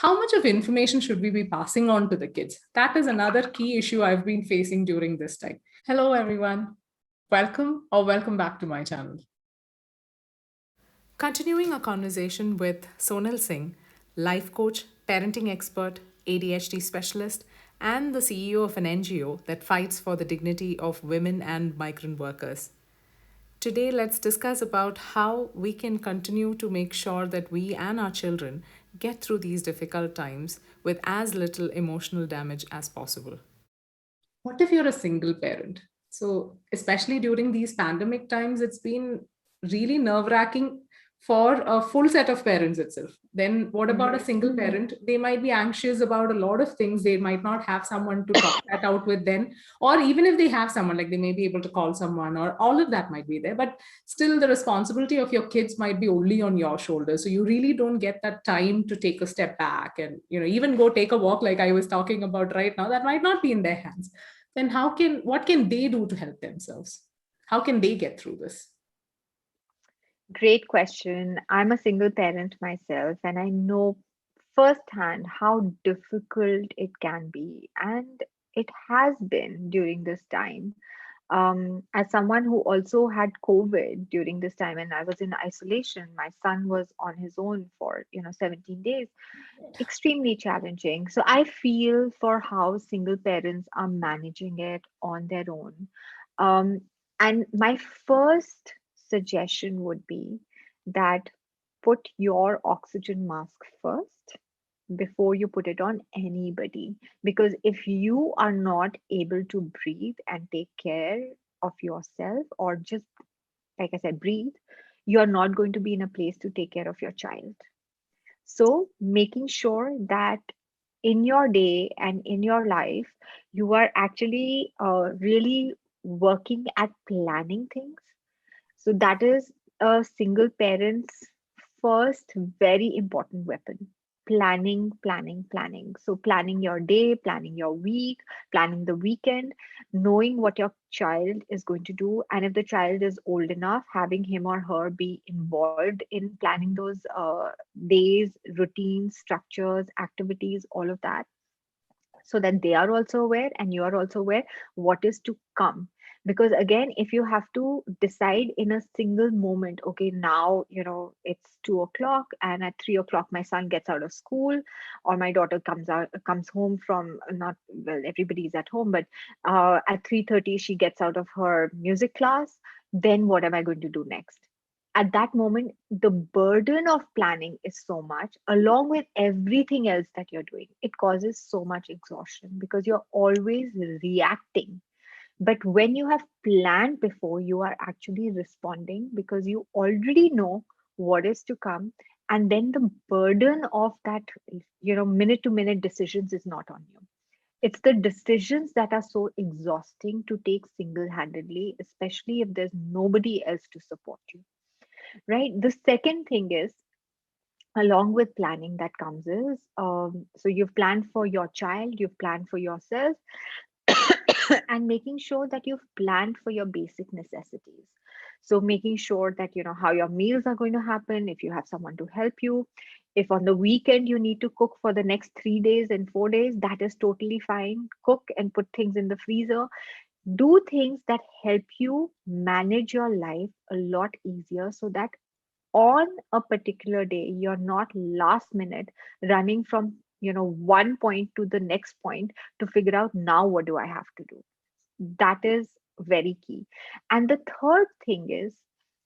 how much of information should we be passing on to the kids? That is another key issue I've been facing during this time. Hello, everyone. Welcome back to my channel. Continuing our conversation with Sonal Singh, life coach, parenting expert, ADHD specialist, and the CEO of an NGO that fights for the dignity of women and migrant workers. Today, let's discuss about how we can continue to make sure that we and our children get through these difficult times with as little emotional damage as possible. What if you're a single parent? So, especially during these pandemic times, it's been really nerve wracking for a full set of parents itself. Then, what about a single parent? They might be anxious about a lot of things. They might not have someone to talk that out with then, or even if they have someone, like they may be able to call someone, or all of that might be there. But still, the responsibility of your kids might be only on your shoulders. So, you really don't get that time to take a step back and, even go take a walk, like I was talking about right now. That might not be in their hands. Then what can they do to help themselves? How can they get through this? Great question. I'm a single parent myself, and I know firsthand how difficult it can be, and it has been during this time. As someone who also had COVID during this time, and I was in isolation, my son was on his own for 17 days, extremely challenging. So I feel for how single parents are managing it on their own. Um, and my first suggestion would be that put your oxygen mask first before you put it on anybody. Because if you are not able to breathe and take care of yourself, or just, like I said, breathe, you're not going to be in a place to take care of your child. So, making sure that in your day and in your life, you are actually really working at planning things. So, that is a single parent's first very important weapon. Planning, planning, planning. So, planning your day, planning your week, planning the weekend, knowing what your child is going to do. And if the child is old enough, having him or her be involved in planning those days, routines, structures, activities, all of that, so that they are also aware and you are also aware what is to come. Because again, if you have to decide in a single moment, okay, now it's 2 o'clock, and at 3 o'clock my son gets out of school, or my daughter comes home from, not, well, everybody's at home, but at 3:30 she gets out of her music class, then what am I going to do next? At that moment, the burden of planning is so much, along with everything else that you're doing. It causes so much exhaustion because you're always reacting. But when you have planned before, you are actually responding because you already know what is to come. And then the burden of that, minute to minute decisions is not on you. It's the decisions that are so exhausting to take single handedly, especially if there's nobody else to support you, right? The second thing is, along with planning that comes is, so you've planned for your child, you've planned for yourself, and making sure that you've planned for your basic necessities. So making sure that you know how your meals are going to happen, if you have someone to help you, if on the weekend you need to cook for the next 3 days and 4 days, that is totally fine. Cook and put things in the freezer. Do things that help you manage your life a lot easier, so that on a particular day you're not last minute running from one point to the next point to figure out, now what do I have to do? That is very key. And the third thing is,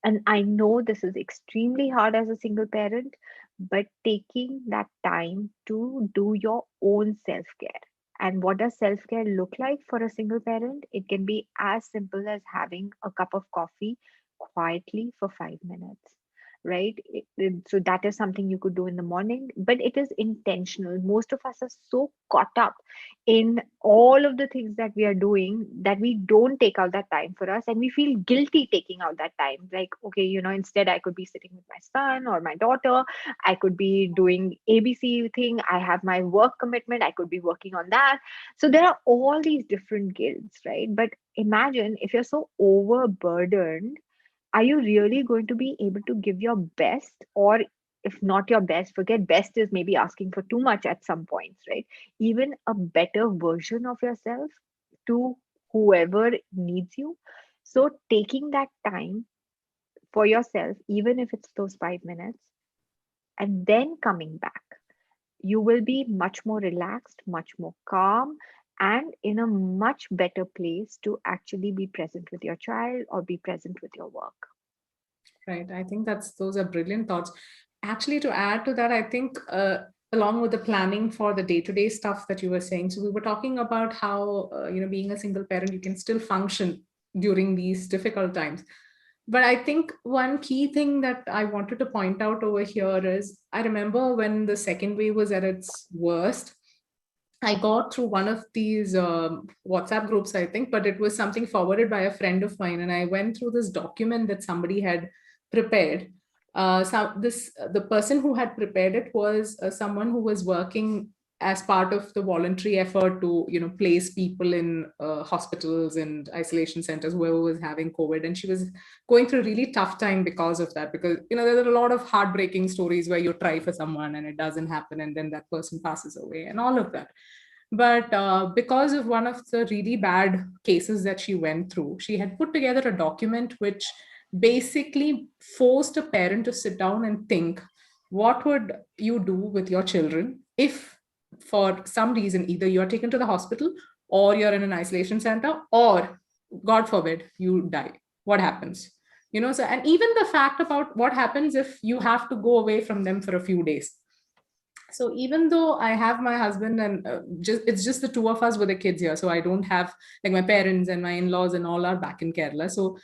and I know this is extremely hard as a single parent, but taking that time to do your own self care. And what does self care look like for a single parent? It can be as simple as having a cup of coffee quietly for 5 minutes, right? So that is something you could do in the morning, but it is intentional. Most of us are so caught up in all of the things that we are doing that we don't take out that time for us, and we feel guilty taking out that time. Like, okay, instead I could be sitting with my son or my daughter, I could be doing ABC thing, I have my work commitment, I could be working on that. So there are all these different guilts, right? But imagine if you're so overburdened, are you really going to be able to give your best? Or if not your best, forget best is maybe asking for too much at some points, right? Even a better version of yourself to whoever needs you. So taking that time for yourself, even if it's those 5 minutes, and then coming back, you will be much more relaxed, much more calm, and in a much better place to actually be present with your child or be present with your work. Right. I think those are brilliant thoughts. Actually, to add to that, I think along with the planning for the day-to-day stuff that you were saying, so we were talking about how being a single parent, you can still function during these difficult times. But I think one key thing that I wanted to point out over here is I remember when the second wave was at its worst, I got through one of these WhatsApp groups, I think, but it was something forwarded by a friend of mine, and I went through this document that somebody had prepared. The person who had prepared it was someone who was working as part of the voluntary effort to place people in hospitals and isolation centers, whoever was having COVID, and she was going through a really tough time because of that, because there are a lot of heartbreaking stories where you try for someone and it doesn't happen, and then that person passes away and all of that. But because of one of the really bad cases that she went through, she had put together a document which basically forced a parent to sit down and think, what would you do with your children if, for some reason, either you're taken to the hospital or you're in an isolation center, or God forbid, you die? What happens? So, and even the fact about what happens if you have to go away from them for a few days. So even though I have my husband and it's just the two of us with the kids here, so I don't have, like, my parents and my in-laws and all are back in Kerala. So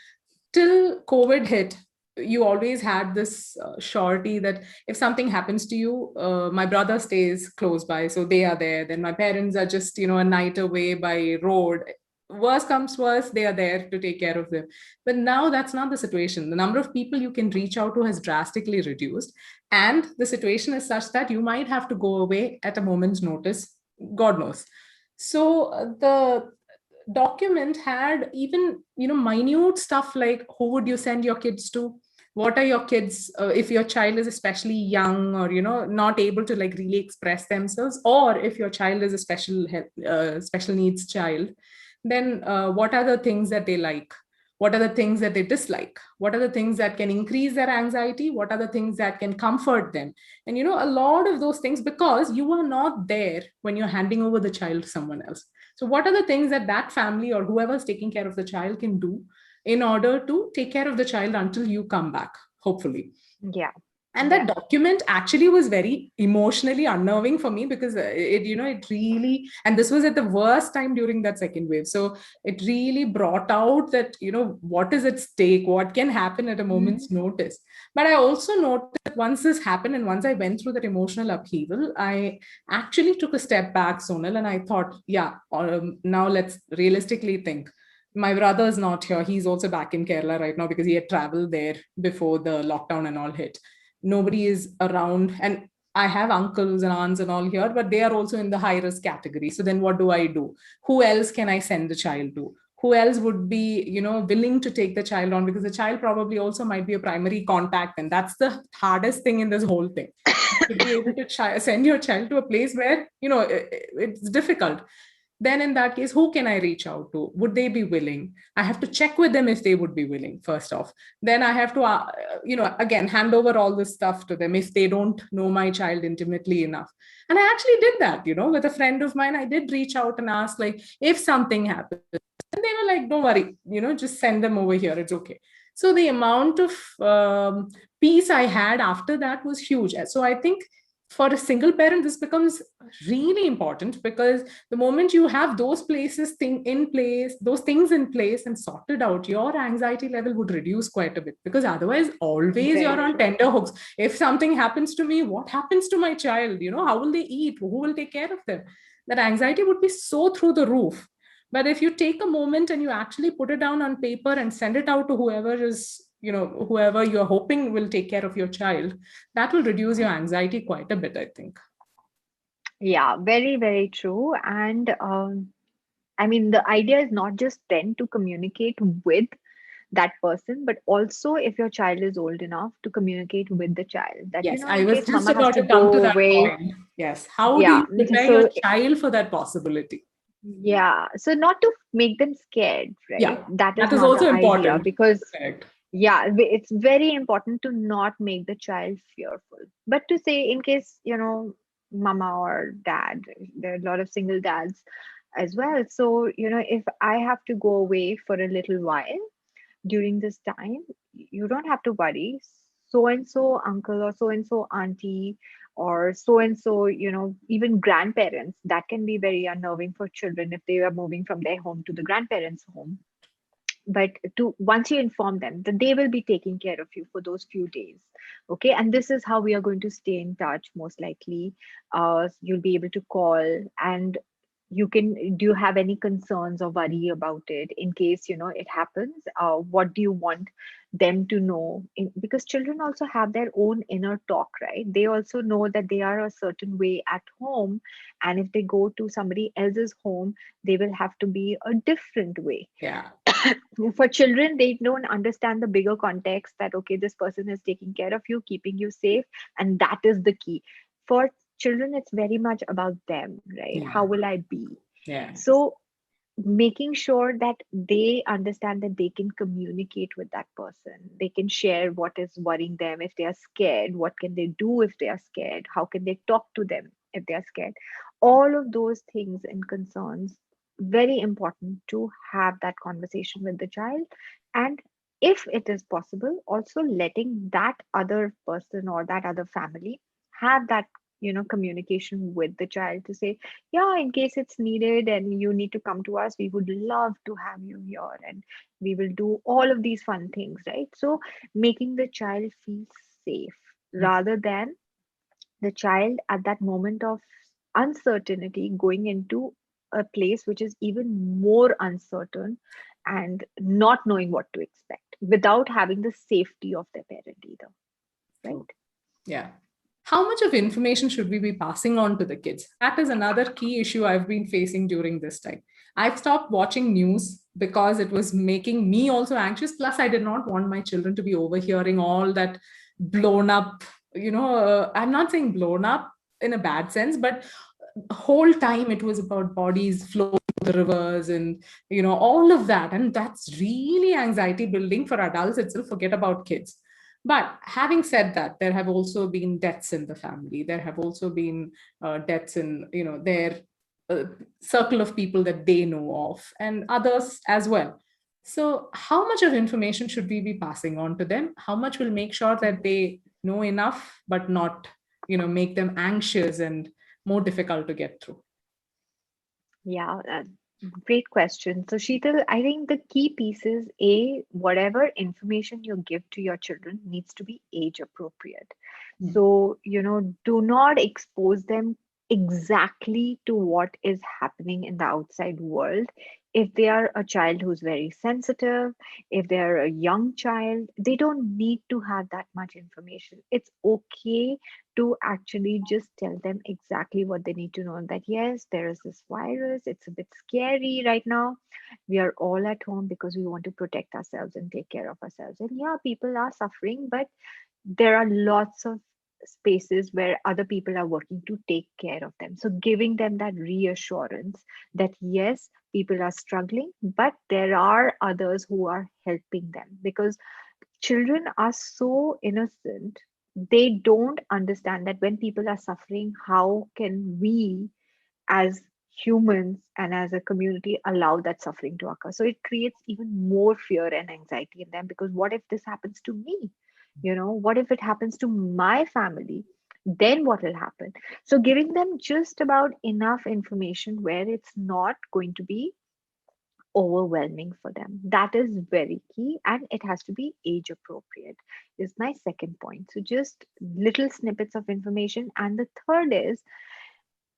till COVID hit, you always had this surety that if something happens to you, my brother stays close by, so they are there. Then my parents are just a night away by road. Worst comes worst, they are there to take care of them. But now that's not the situation. The number of people you can reach out to has drastically reduced, and the situation is such that you might have to go away at a moment's notice, God knows. So the document had even minute stuff like, who would you send your kids to, what are your kids, if your child is especially young or not able to like really express themselves, or if your child is a special needs child, then what are the things that they like, what are the things that they dislike, what are the things that can increase their anxiety, what are the things that can comfort them. And a lot of those things, because you are not there when you're handing over the child to someone else. So what are the things that that family or whoever's taking care of the child can do in order to take care of the child until you come back, hopefully? Yeah. And that Yeah. document actually was very emotionally unnerving for me, because it really, and this was at the worst time during that second wave, so it really brought out that what is at stake, what can happen at a Mhm. moment's notice. But I also noticed that once this happened and once I went through that emotional upheaval, I actually took a step back, Sonal, and I thought, yeah, now let's realistically think. My brother is not here, he's also back in Kerala right now because he had traveled there before the lockdown and all hit. Nobody is around, and I have uncles and aunts and all here, but they are also in the high risk category. So then what do I do? Who else can I send the child to? Who else would be willing to take the child on, because the child probably also might be a primary contact, and that's the hardest thing in this whole thing, to be able to send your child to a place where it's difficult. Then in that case, who can I reach out to? Would they be willing? I have to check with them if they would be willing, first off. Then I have to again hand over all this stuff to them if they don't know my child intimately enough. And I actually did that, with a friend of mine. I did reach out and ask, like, if something happens, and they were like, don't worry, just send them over here, it's okay. So the amount of peace I had after that was huge. So I think for a single parent, this becomes really important, because the moment you have those those things in place and sorted out, your anxiety level would reduce quite a bit, because otherwise always Very you're on true. tender hooks. If something happens to me, what happens to my child? How will they eat? Who will take care of them? That anxiety would be so through the roof. But if you take a moment and you actually put it down on paper and send it out to whoever you're hoping will take care of your child, that will reduce your anxiety quite a bit, I think. Yeah, very, very true. And I mean, the idea is not just then to communicate with that person, but also if your child is old enough to communicate with the child that, Yes, I in was case just mama has about to to come to go that away. point. Yes. How do Yeah. you prepare your So, child for that possibility? yeah. So, not to make them scared, right? Yeah, That is that is not also the idea, important. because Correct. yeah, it's very important to not make the child fearful, but to say, in case, mama or dad, there are a lot of single dads as well. So, if I have to go away for a little while during this time, you don't have to worry. So and so uncle or so and so auntie or so, even grandparents, that can be very unnerving for children if they are moving from their home to the grandparents' home. But to once you inform them that they will be taking care of you for those few days, okay, and this is how we are going to stay in touch, most likely. You'll be able to call, and you can, do you have any concerns or worry about it in case it happens? What do you want them to know? Because children also have their own inner talk, right? They also know that they are a certain way at home, and if they go to somebody else's home, they will have to be a different way. Yeah. For children, they don't understand the bigger context, that okay, this person is taking care of you, keeping you safe, and that is the key. For children, it's very much about them, right? How Yeah. will I be? Yes. So making sure that they understand that they can communicate with that person, they can share what is worrying them. If they are scared, what can they do? If they are scared, how can they talk to them if they are scared? All of those things and concerns, very important to have that conversation with the child. And if it is possible, also letting that other person or that other family have that communication with the child, to say, yeah, in case it's needed and you need to come to us, we would love to have you here, and we will do all of these fun things, right? So making the child feel safe, rather than the child at that moment of uncertainty going into a place which is even more uncertain, and not knowing what to expect without having the safety of their parent either, right? True. Yeah. How much of information should we be passing on to the kids? That is another key issue I've been facing during this time. I've stopped watching news because it was making me also anxious. Plus, I did not want my children to be overhearing all that blown up, I'm not saying blown up in a bad sense, but whole time it was about bodies flowing through the rivers and, all of that. And that's really anxiety building for adults itself, forget about kids. But having said that, there have also been deaths in the family. There have also been deaths in, their uh, circle of people that they know of, and others as well. So, how much of information should we be passing on to them? How much will make sure that they know enough, but not, make them anxious and more difficult to get through? Yeah, great question. So, Sheetal, I think the key piece is, A, whatever information you give to your children needs to be age appropriate. Mm. So, do not expose them exactly to what is happening in the outside world. If they are a child who's very sensitive, if they're a young child, they don't need to have that much information. It's okay to actually just tell them exactly what they need to know, that yes, there is this virus, it's a bit scary right now, we are all at home because we want to protect ourselves and take care of ourselves, and yeah, people are suffering, but there are lots of spaces where other people are working to take care of them. So giving them that reassurance that yes, people are struggling, but there are others who are helping them, because children are so innocent. They don't understand that when people are suffering, how can we as humans and as a community allow that suffering to occur? So it creates even more fear and anxiety in them, because what if this happens to me? What if it happens to my family? Then what will happen? So giving them just about enough information where it's not going to be overwhelming for them. That is very key, and it has to be age appropriate, is my second point. So, just little snippets of information. And the third is,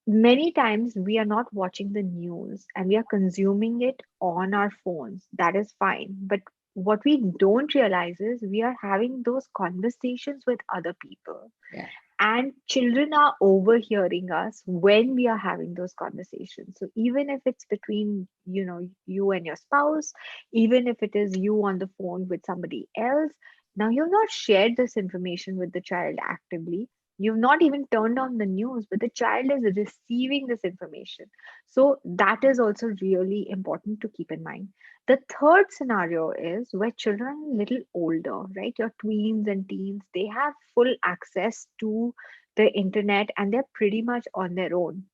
many times we are not watching the news and we are consuming it on our phones. That is fine. But what we don't realize is we are having those conversations with other people, Yeah. and children are overhearing us when we are having those conversations. So even if it's between, you and your spouse, even if it is you on the phone with somebody else, now you've not shared this information with the child actively. You've not even turned on the news, but the child is receiving this information. So that is also really important to keep in mind. The third scenario is where children are a little older, right? Your tweens and teens, they have full access to the internet and they're pretty much on their own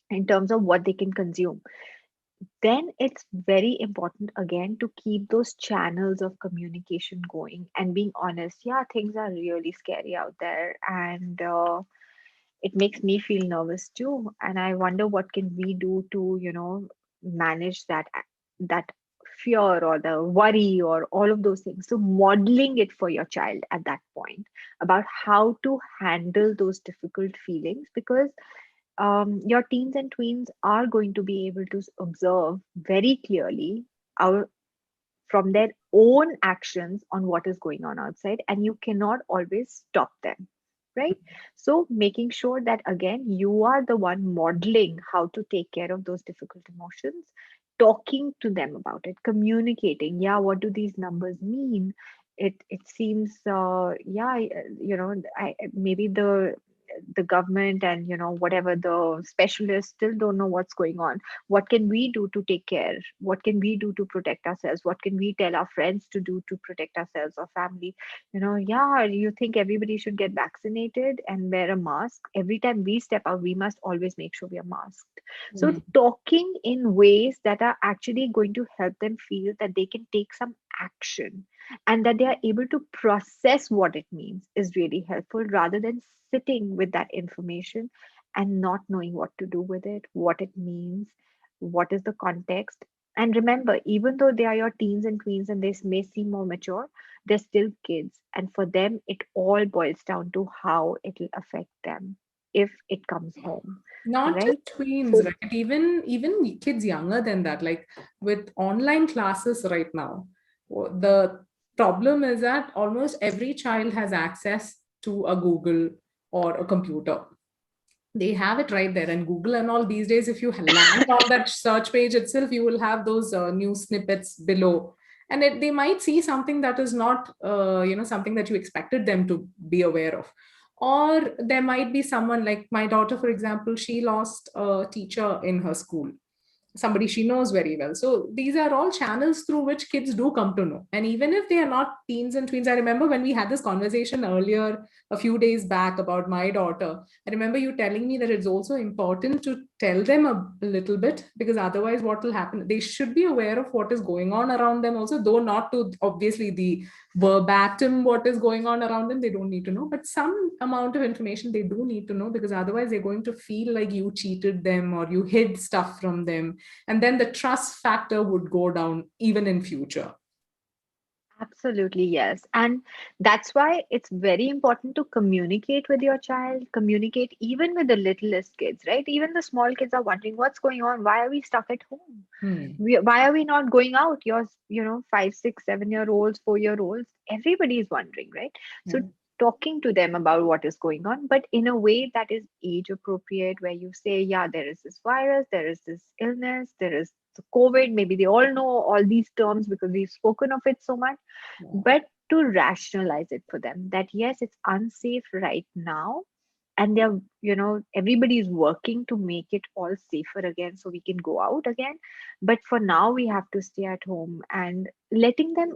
in terms of what they can consume. Then it's very important again to keep those channels of communication going and being honest. Yeah, things are really scary out there, and it makes me feel nervous too. And I wonder what can we do to, manage that fear or the worry or all of those things. So modeling it for your child at that point about how to handle those difficult feelings, because your teens and tweens are going to be able to observe very clearly our from their own actions on what is going on outside, and you cannot always stop them, right? So making sure that again you are the one modeling how to take care of those difficult emotions, talking to them about it, communicating, yeah, what do these numbers mean? It seems yeah, maybe the government and whatever the specialists still don't know what's going on. What can we do to take care? What can we do to protect ourselves? What can we tell our friends to do to protect ourselves or family? Yeah, you think everybody should get vaccinated and wear a mask? Every time we step out, we must always make sure we are masked. So Hmm. talking in ways that are actually going to help them feel that they can take some action and that they are able to process what it means is really helpful, rather than sitting with that information and not knowing what to do with it, what it means, what is the context. And remember, even though they are your teens and tweens and they may seem more mature, they're still kids. And for them, it all boils down to how it will affect them if it comes home, Not just right? tweens, So right? Even kids younger than that, like with online classes right now, the problem is that almost every child has access to a Google or a computer. They have it right there, and Google and all these days, if you land on that search page itself, you will have those news snippets below, and they might see something that is not something that you expected them to be aware of. Or there might be someone like my daughter, for example. She lost a teacher in her school, somebody she knows very well. So these are all channels through which kids do come to know. And even if they are not teens and tweens, I remember when we had this conversation earlier a few days back about my daughter. I remember you telling me that it's also important to tell them a little bit, because otherwise, what will happen? They should be aware of what is going on around them, also, though not to obviously the verbatim what is going on around them. They don't need to know, but some amount of information they do need to know, because otherwise, they're going to feel like you cheated them or you hid stuff from them, and then the trust factor would go down even in future. absolutely, yes. And that's why it's very important to communicate with your child, communicate even with the littlest kids, right? Even the small kids are wondering what's going on. Why are we stuck at home? Hmm. Why are we not going out? Your, 5, 6, 7-year-olds, 4-year-olds, everybody is wondering, right? So Yeah. talking to them about what is going on, but in a way that is age appropriate, where you say, yeah, there is this virus, there is this illness, there is the COVID. Maybe they all know all these terms because we've spoken of it so much, but to rationalize it for them that yes, it's unsafe right now, and they're, everybody is working to make it all safer again so we can go out again, but for now we have to stay at home. And letting them,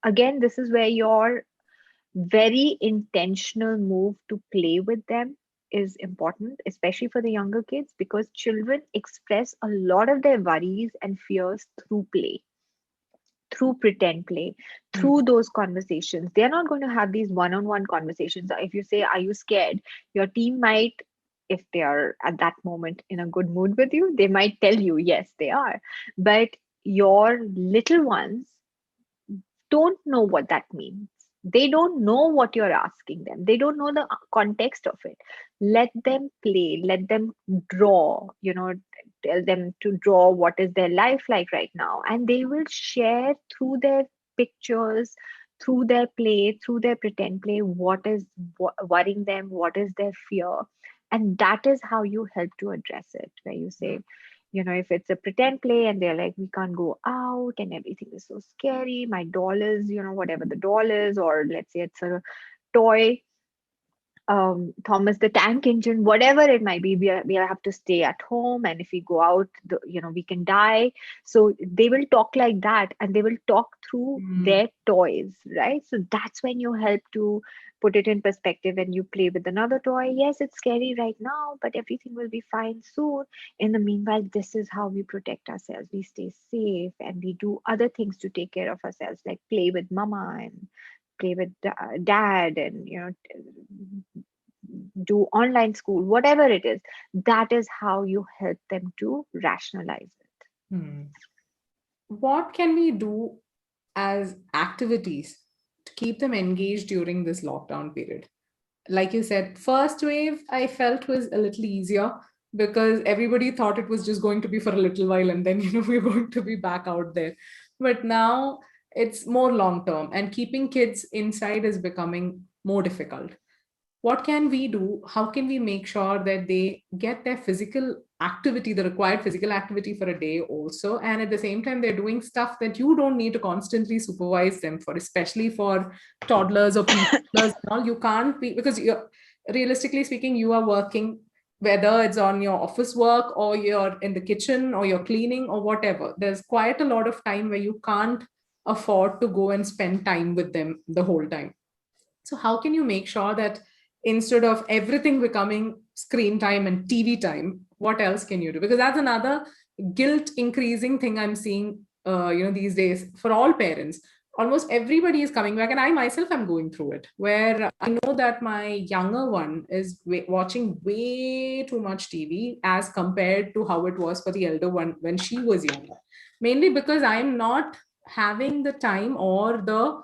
again, this is where your very intentional move to play with them is important, especially for the younger kids, because children express a lot of their worries and fears through play, through pretend play, Hmm. through those conversations. They're not going to have these one on one conversations. If you say, are you scared? Your team might, if they are at that moment in a good mood with you, they might tell you, yes, they are. But your little ones don't know what that means. They don't know what you're asking them. They don't know the context of it. Let them play, let them draw, tell them to draw what is their life like right now. And they will share through their pictures, through their play, through their pretend play, what is worrying them, what is their fear. And that is how you help to address it, where you say, if it's a pretend play and they're like, we can't go out and everything is so scary, my doll is, whatever the doll is, or let's say it's a toy, Thomas the Tank Engine, whatever it might be, we have to stay at home, and if we go out, we can die. So they will talk like that, and they will talk through Mm. their toys, right? So that's when you help to put it in perspective, and you play with another toy. Yes, it's scary right now, but everything will be fine soon. In the meanwhile, this is how we protect ourselves. We stay safe, and we do other things to take care of ourselves, like play with mama and play with dad, and do online school, whatever it is. That is how you help them to rationalize it. Hmm. What can we do as activities to keep them engaged during this lockdown period? Like you said, first wave I felt was a little easier because everybody thought it was just going to be for a little while and then we're going to be back out there. But now it's more long term, and keeping kids inside is becoming more difficult. What can we do? How can we make sure that they get their physical activity, the required physical activity for a day also, and at the same time they're doing stuff that you don't need to constantly supervise them for, especially for toddlers or preschoolers and all. You can't be, because you're, realistically speaking, you are working, whether it's on your office work or you're in the kitchen or you're cleaning or whatever. There's quite a lot of time where you can't afford to go and spend time with them the whole time. So, how can you make sure that instead of everything becoming screen time and TV time, what else can you do? Because that's another guilt increasing thing I'm seeing, these days for all parents. Almost everybody is coming back, and I myself am going through it. Where I know that my younger one is watching way too much TV as compared to how it was for the elder one when she was younger. Mainly because I'm not having the time or the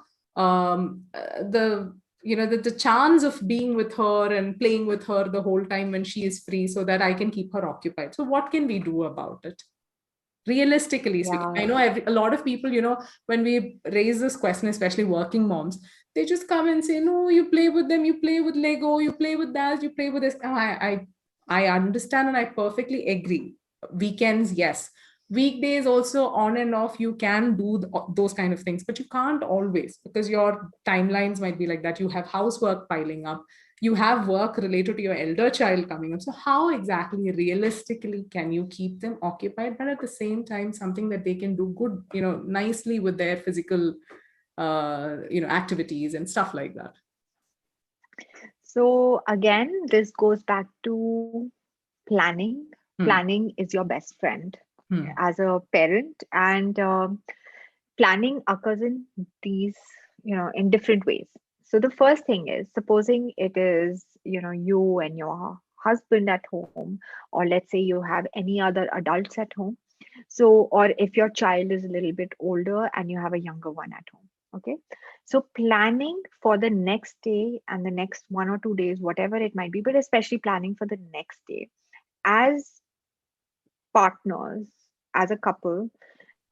the chance of being with her and playing with her the whole time when she is free, so that I can keep her occupied. So what can we do about it, realistically speaking? I Yeah. know a lot of people, when we raise this question, especially working moms, they just come and say, no, you play with them, you play with Lego, you play with that, you play with this. I understand and I perfectly agree. Weekends, yes. Weekdays also, on and off, you can do those kind of things, but you can't always, because your timelines might be like that. You have housework piling up, you have work related to your elder child coming up. So how exactly realistically can you keep them occupied, but at the same time something that they can do good, nicely with their physical activities and stuff like that? So again, this goes back to planning. Hmm. Planning is your best friend Hmm. as a parent, and planning occurs in these, in different ways. So the first thing is, supposing it is, you and your husband at home, or let's say you have any other adults at home. So, or if your child is a little bit older and you have a younger one at home. Okay. So planning for the next day and the next 1 or 2 days, whatever it might be, but especially planning for the next day, as partners, as a couple,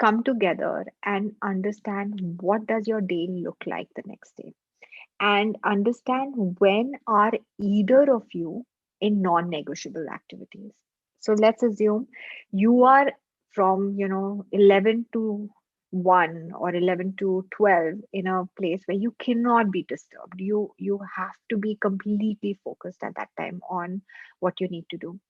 come together and understand what does your day look like the next day, and understand when are either of you in non-negotiable activities. So let's assume you are from 11 to 1 or 11 to 12 in a place where you cannot be disturbed. You have to be completely focused at that time on what you need to do.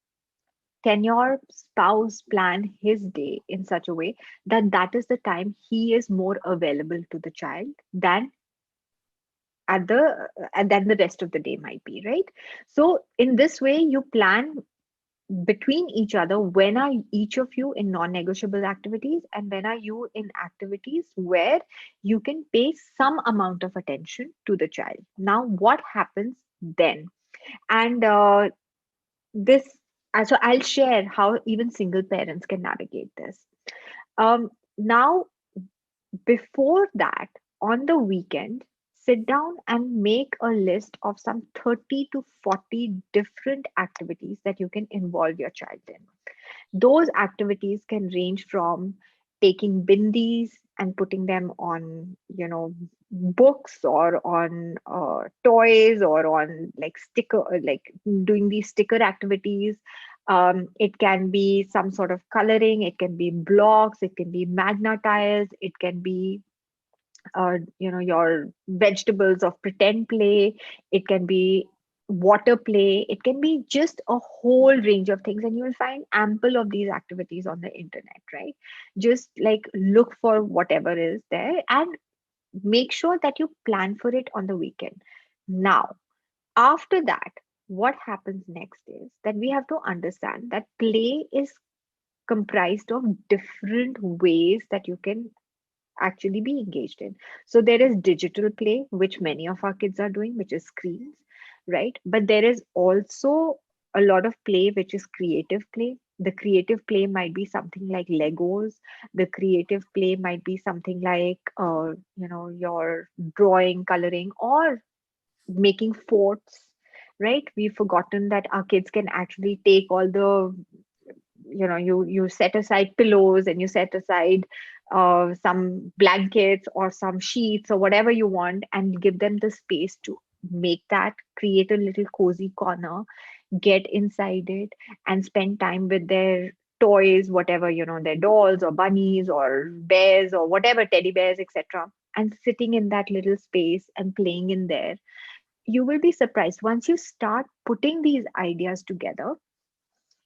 Can your spouse plan his day in such a way that that is the time he is more available to the child than at the and then the rest of the day might be, right? So in this way you plan between each other, when are each of you in non-negotiable activities and when are you in activities where you can pay some amount of attention to the child. Now what happens then? And this so I'll share how even single parents can navigate this. Now, before that, on the weekend, sit down and make a list of some 30 to 40 different activities that you can involve your child in. Those activities can range from taking bindis and putting them on, books or on toys or on like sticker, like doing these sticker activities. It can be some sort of coloring, it can be blocks, it can be magna tiles, it can be your vegetables of pretend play, it can be water play, it can be just a whole range of things, and you will find ample of these activities on the internet, right? Just like look for whatever is there and make sure that you plan for it on the weekend. Now, after that, what happens next is that we have to understand that play is comprised of different ways that you can actually be engaged in. So there is digital play, which many of our kids are doing, which is screens, right? But there is also a lot of play which is creative play. The creative play might be something like Legos. The creative play might be something like, your drawing, coloring, or making forts, right? We've forgotten that our kids can actually take all the, you set aside pillows and you set aside some blankets or some sheets or whatever you want, and give them the space to make that, create a little cozy corner, get inside it and spend time with their toys, whatever, their dolls or bunnies or bears or whatever, teddy bears, etc., and sitting in that little space and playing in there. You will be surprised once you start putting these ideas together.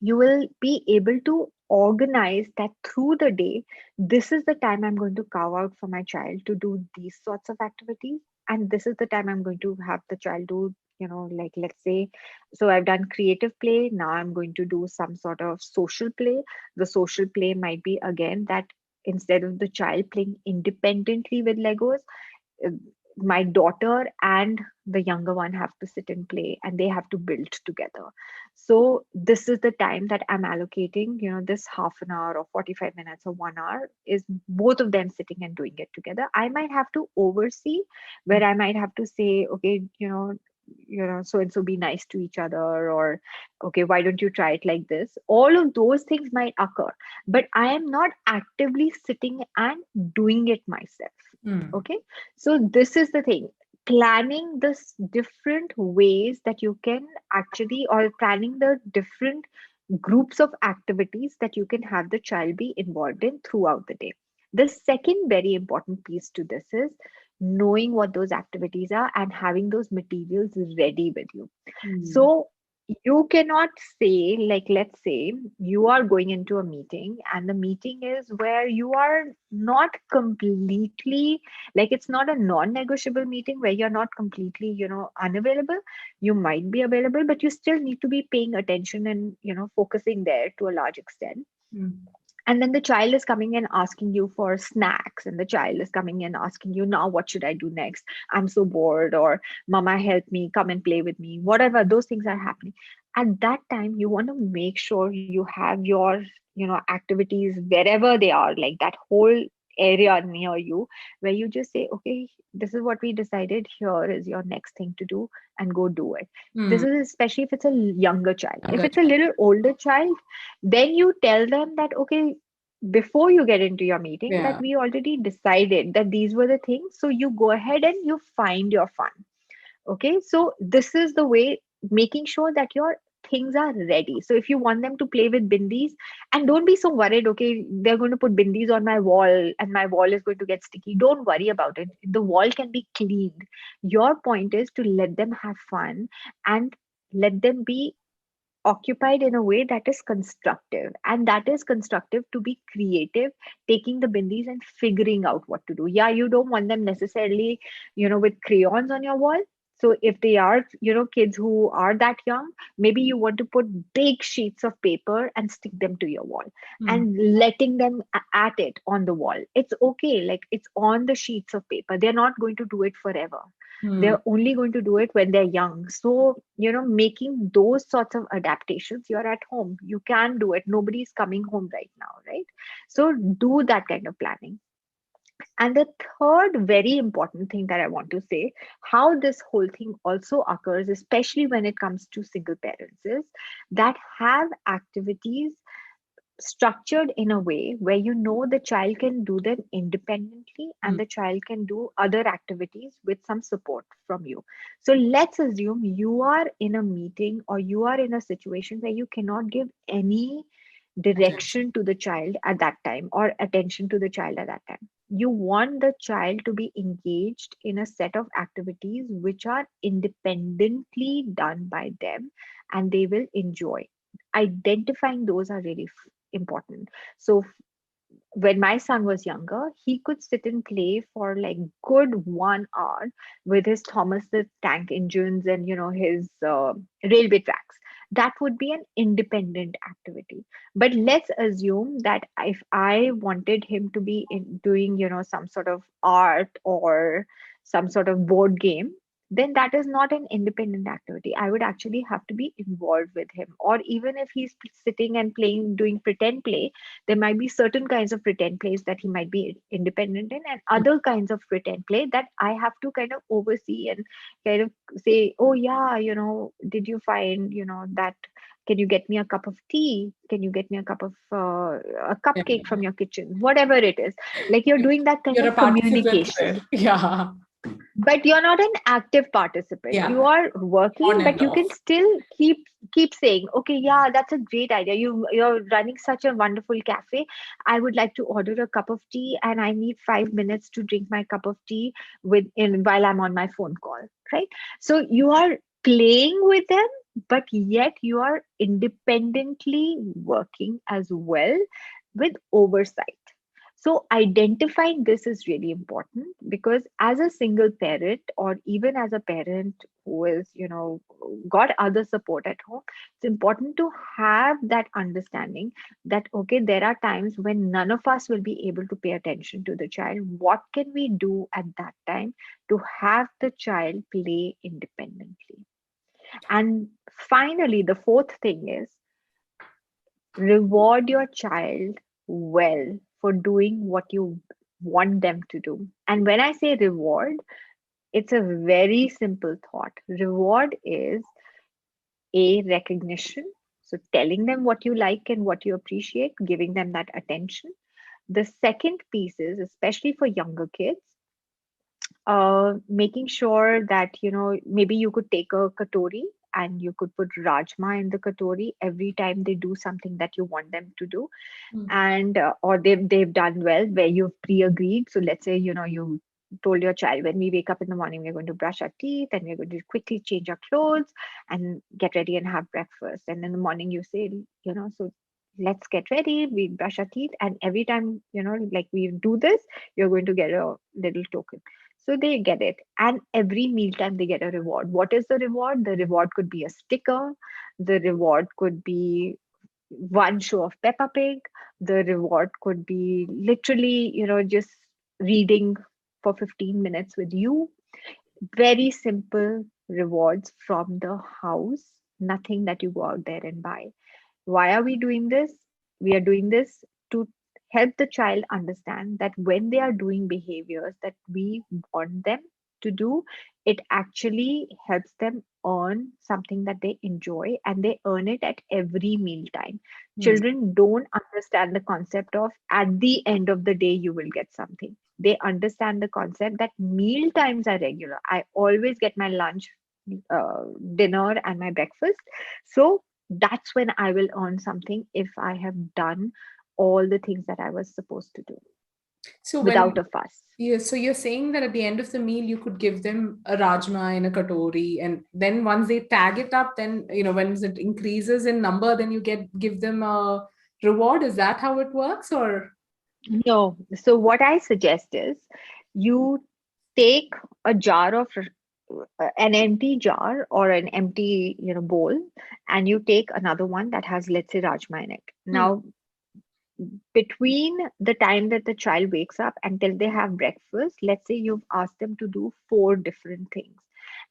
You will be able to organize that through the day. This is the time I'm going to carve out for my child to do these sorts of activities, and this is the time I'm going to have the child do, like, let's say, so I've done creative play, now I'm going to do some sort of social play. The social play might be again that instead of the child playing independently with Legos, uh, my daughter and the younger one have to sit and play, and they have to build together. So this is the time that I'm allocating, this half an hour or 45 minutes or 1 hour is both of them sitting and doing it together. I might have to oversee, where I might have to say, okay, so and so, be nice to each other, or okay, why don't you try it like this? All of those things might occur, but I am not actively sitting and doing it myself. Mm. Okay, so this is the thing, planning this different ways that you can actually, or planning the different groups of activities that you can have the child be involved in throughout the day. The second very important piece to this is knowing what those activities are and having those materials ready with you. Mm. So you cannot say, like, let's say you are going into a meeting, and the meeting is where you are not completely, like, it's not a non-negotiable meeting where you're not completely, unavailable. You might be available, but you still need to be paying attention and, focusing there to a large extent. Mm. And then the child is coming and asking you for snacks, and the child is coming and asking you, now what should I do next? I'm so bored, or mama, help me, come and play with me, whatever those things are happening. At that time, you want to make sure you have your, activities wherever they are, like that whole area near you, where you just say, okay, this is what we decided, here is your next thing to do, and go do it. This Mm. is especially if it's a younger child. If Younger it's a little older child, then you tell them that, okay, before you get into your meeting, that Yeah. we already decided that these were the things, so you go ahead and you find your fun. Okay, so this is the way, making sure that your things are ready. So if you want them to play with bindis, and don't be so worried, okay, they're going to put bindis on my wall and my wall is going to get sticky, don't worry about it, the wall can be cleaned. Your point is to let them have fun, and let them be occupied in a way that is constructive, and that is constructive to be creative, taking the bindis and figuring out what to do. Yeah, you don't want them necessarily, with crayons on your wall. So if they are, kids who are that young, maybe you want to put big sheets of paper and stick them to your wall, Mm. and letting them at it on the wall. It's okay, like, it's on the sheets of paper, they're not going to do it forever. Mm. They're only going to do it when they're young. So, making those sorts of adaptations, you're at home, you can do it. Nobody's coming home right now, right? So, do that kind of planning. And the third very important thing that I want to say, how this whole thing also occurs, especially when it comes to single parents, is that have activities structured in a way where you know the child can do them independently and Mm. the child can do other activities with some support from you. So let's assume you are in a meeting or you are in a situation where you cannot give any Attention. direction to the child at that time or attention to the child at that time. You want the child to be engaged in a set of activities which are independently done by them and they will enjoy. Identifying those are really important. So when my son was younger, he could sit and play for like good 1 hour with his Thomas the Tank engines and his railway tracks. That would be an independent activity. But let's assume that if I wanted him to be doing some sort of art or some sort of board game, then that is not an independent activity. I would actually have to be involved with him. Or even if he's sitting and playing, doing pretend play, there might be certain kinds of pretend plays that he might be independent in, and other kinds of pretend play that I have to kind of oversee and kind of say, oh yeah, did you find that, can you get me a cup of tea, can you get me a cup of a Yeah. cupcake from your kitchen, whatever it is. Like you're doing that kind You're of a participant communication, there. Yeah. but you're not an active participant. You Yeah. are working, On but and you can off. still keep saying, okay, yeah, that's a great idea. You're running such a wonderful cafe. I would like to order a cup of tea and I need 5 minutes to drink my cup of tea while I'm on my phone call, right? So you are playing with them, but yet you are independently working as well with oversight. So identifying this is really important, because as a single parent or even as a parent who is, got other support at home, it's important to have that understanding that, okay, there are times when none of us will be able to pay attention to the child. What can we do at that time to have the child play independently? And finally, the fourth thing is reward your child well for doing what you want them to do. And when I say reward, it's a very simple thought. Reward is a recognition. So telling them what you like and what you appreciate, giving them that attention. The second piece is, especially for younger kids, making sure that maybe you could take a katori and you could put rajma in the katori every time they do something that you want them to do, Mm. and or they've done well where you've pre-agreed. So let's say you told your child, when we wake up in the morning, we're going to brush our teeth and we're going to quickly change our clothes and get ready and have breakfast. And in the morning you say, so let's get ready, we brush our teeth, and every time like we do this, you're going to get a little token. So they get it, and every mealtime they get a reward. What is the reward? The reward could be a sticker, the reward could be one show of Peppa Pig. The reward could be literally, just reading for 15 minutes with you. Very simple rewards from the house, nothing that you go out there and buy. Why are we doing this? We are doing this to help the child understand that when they are doing behaviors that we want them to do, it actually helps them earn something that they enjoy, and they earn it at every mealtime. Mm. Children don't understand the concept of at the end of the day you will get something. They understand the concept that meal times are regular. I always get my lunch, dinner, and my breakfast. So that's when I will earn something if I have done all the things that I was supposed to do So without when a fuss. Yeah, so you're saying that at the end of the meal, you could give them a rajma in a katori, and then once they tag it up, then when it increases in number, then you give them a reward. Is that how it works, or? No. So what I suggest is you take a jar of an empty jar or an empty bowl, and you take another one that has, let's say, rajma in it. Hmm. Now, between the time that the child wakes up until they have breakfast, let's say you've asked them to do four different things.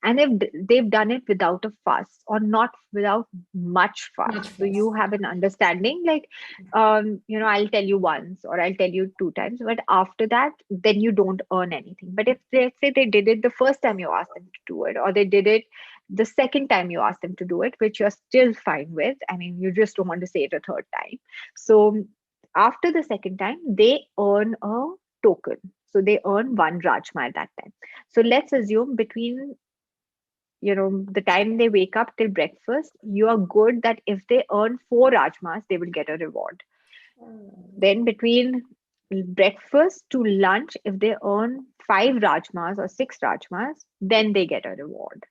And if they've done it without a fuss or not without much fuss, Much so you fuss. have an understanding like, I'll tell you once or I'll tell you two times, but after that, then you don't earn anything. But if let's say they did it the first time you asked them to do it, or they did it The second time you ask them to do it, which you're still fine with, I mean, you just don't want to say it a third time. So after the second time, they earn a token. So they earn one Rajma at that time. So let's assume between the time they wake up till breakfast, you are good that if they earn four Rajmas, they will get a reward. Then between breakfast to lunch, if they earn five Rajmas or six Rajmas, then they get a reward.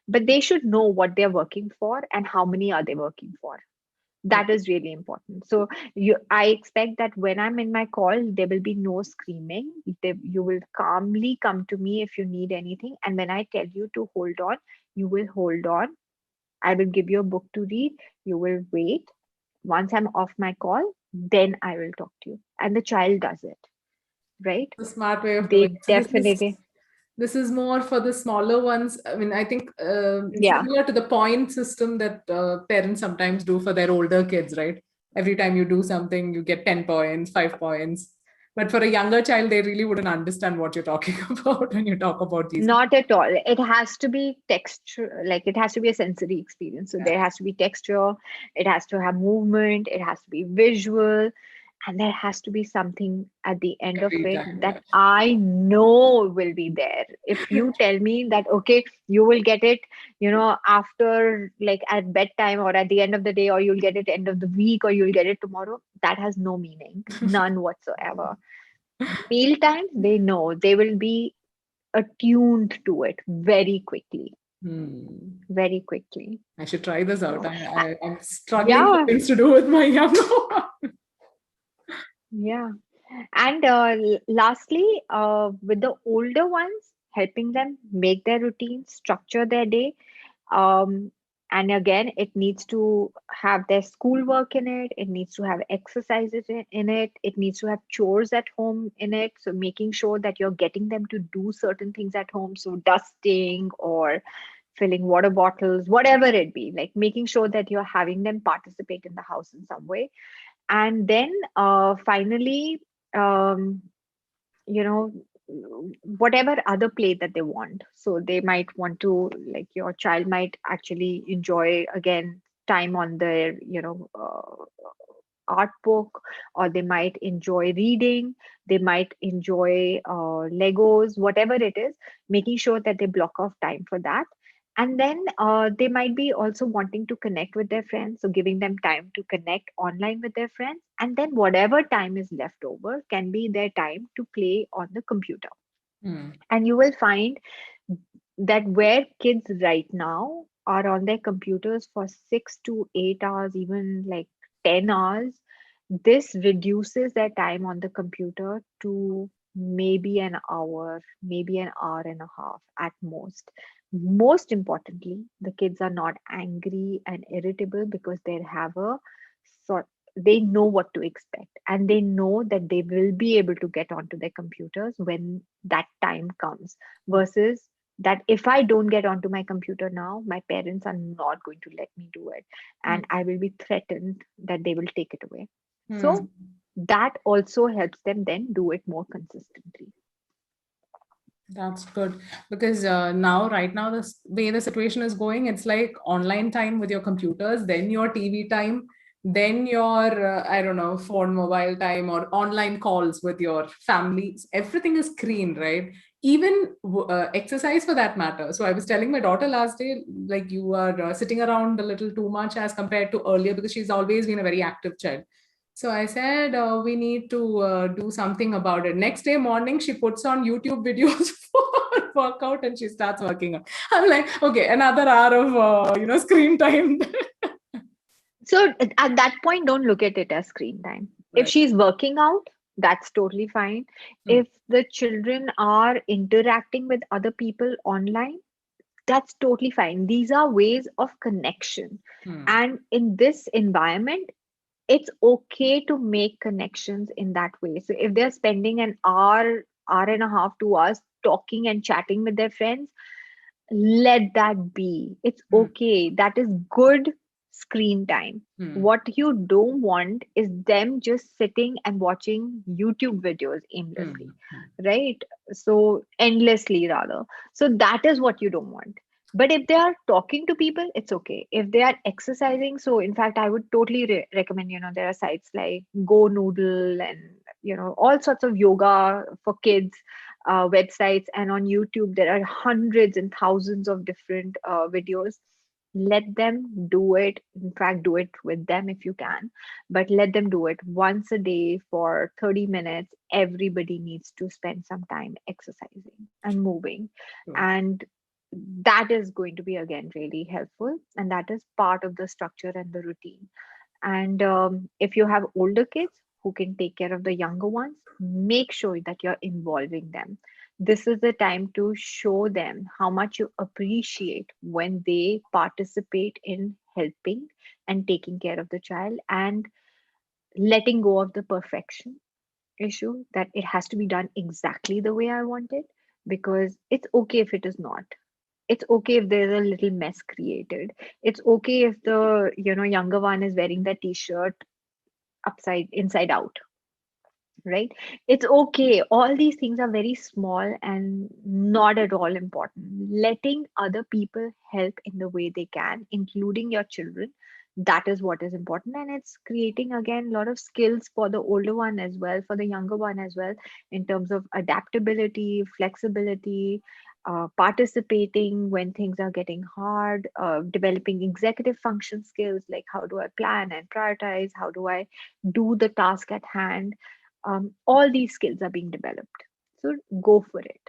But they should know what they're working for and how many are they working for. That is really important. So I expect that when I'm in my call, there will be no screaming. You will calmly come to me if you need anything, and when I tell you to hold on, you will hold on. I will give you a book to read. You will wait. Once I'm off my call, then I will talk to you, and the child does it, right? A smart way of doing They it. So definitely. this is more for the smaller ones. I mean, I think Yeah. similar to the point system that parents sometimes do for their older kids, right? Every time you do something, you get 10 points, 5 points. But for a younger child, they really wouldn't understand what you're talking about when you talk about these. Not at all. It has to be texture, like it has to be a sensory experience. So Yeah, there has to be texture, it has to have movement, it has to be visual, and there has to be something at the end of every it time. that Yeah. I know will be there. If you tell me that, okay, you will get it, after like at bedtime or at the end of the day, or you'll get it end of the week, or you'll get it tomorrow, that has no meaning, none whatsoever. Meal times, they know they will be attuned to it very quickly, Hmm. very quickly. I should try this out. So, uh, I'm struggling for yeah, things to do with my younger one. yeah. And lastly, with the older ones, helping them make their routine, structure their day. Um, and again, it needs to have their schoolwork in it. It needs to have exercises in it. It needs to have chores at home in it. So making sure that you're getting them to do certain things at home. So dusting or filling water bottles, whatever it be, like making sure that you're having them participate in the house in some way. And then finally, um, you know, whatever other play that they want. So they might want to, like, your child might actually enjoy again time on their, art book, or they might enjoy reading, they might enjoy Legos, whatever it is, making sure that they block off time for that. And then they might be also wanting to connect with their friends, so giving them time to connect online with their friends. And then whatever time is left over can be their time to play on the computer. Hmm. And you will find that where kids right now are on their computers for 6 to 8 hours, even like 10 hours, this reduces their time on the computer to maybe an hour, maybe an hour and a half at most. Most importantly, the kids are not angry and irritable because they have a sort they know what to expect, and they know that they will be able to get onto their computers when that time comes, versus that if I don't get onto my computer now, my parents are not going to let me do it, and I will be threatened that they will take it away. Hmm. So that also helps them then do it more consistently. That's good because now, right now, the way the situation is going, it's like online time with your computers, then your TV time, then your, I don't know, phone, mobile time, or online calls with your families. Everything is screen, right? Even exercise for that matter. So I was telling my daughter last day, like you are sitting around a little too much as compared to earlier because she's always been a very active child. So I said, we need to do something about it. Next day morning, she puts on YouTube videos for workout and she starts working out. I'm like, okay, another hour of screen time. So at that point, don't look at it as screen time. If Right. she's working out, that's totally fine. Hmm. If the children are interacting with other people online, that's totally fine. These are ways of connection. Hmm. And in this environment, it's okay to make connections in that way. So if they're spending an hour, hour and a half, 2 hours talking and chatting with their friends, let that be. It's Hmm. okay. That is good screen time. Hmm. What you don't want is them just sitting and watching YouTube videos Hmm. aimlessly, Hmm. right? So endlessly, rather. So that is what you don't want. But if they are talking to people, it's okay. If they are exercising, so in fact, I would totally recommend, there are sites like Go Noodle and, all sorts of yoga for kids websites. And on YouTube, there are hundreds and thousands of different videos. Let them do it. In fact, do it with them if you can, but let them do it once a day for 30 minutes. Everybody needs to spend some time exercising and moving. True. And that is going to be again really helpful, and that is part of the structure and the routine. And if you have older kids who can take care of the younger ones, make sure that you're involving them. This is the time to show them how much you appreciate when they participate in helping and taking care of the child, and letting go of the perfection issue, that it has to be done exactly the way I want it, because it's okay if it is not. It's okay if there's a little mess created. It's okay if the younger one is wearing the t-shirt upside inside out, right? It's okay. All these things are very small and not at all important. Letting other people help in the way they can, including your children, that is what is important. And it's creating again a lot of skills for the older one as well, for the younger one as well, in terms of adaptability, flexibility, participating when things are getting hard, developing executive function skills like how do I plan and prioritize, how do I do the task at hand. All these skills are being developed. So go for it.